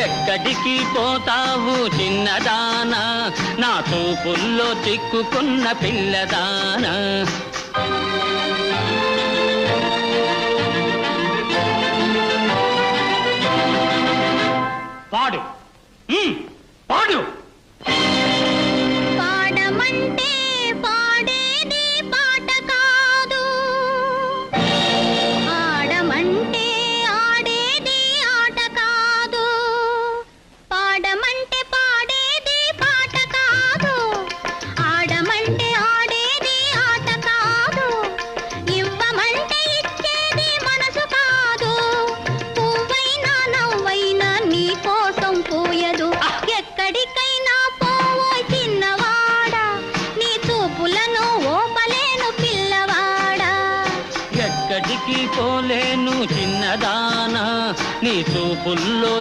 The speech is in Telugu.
ఎక్కడికి పోతావు చిన్నదానా, నా చూపుల్లో చిక్కుకున్న పిల్లదానా. పాడు పాడు. పాడమంటే పాడేది పాట కాదు, ఆడమంటే ఆడేది ఆట కాదు. పాడమంటే పాడేది పాట కాదు, ఆడమంటే ఆడేది ఆట కాదు. ఇవ్వమంటే ఇచ్చేది మనసు కాదు, పువ్వైనా నవ్వైనా నీ కోసం పూయదు. ఎక్కడికైనా పోవో చిన్నవాడా, నీ చూపులను ఓపలేను పిల్లవాడా. ఎక్కడికి పోలేను చిన్నదానా, నీ చూపుల్లో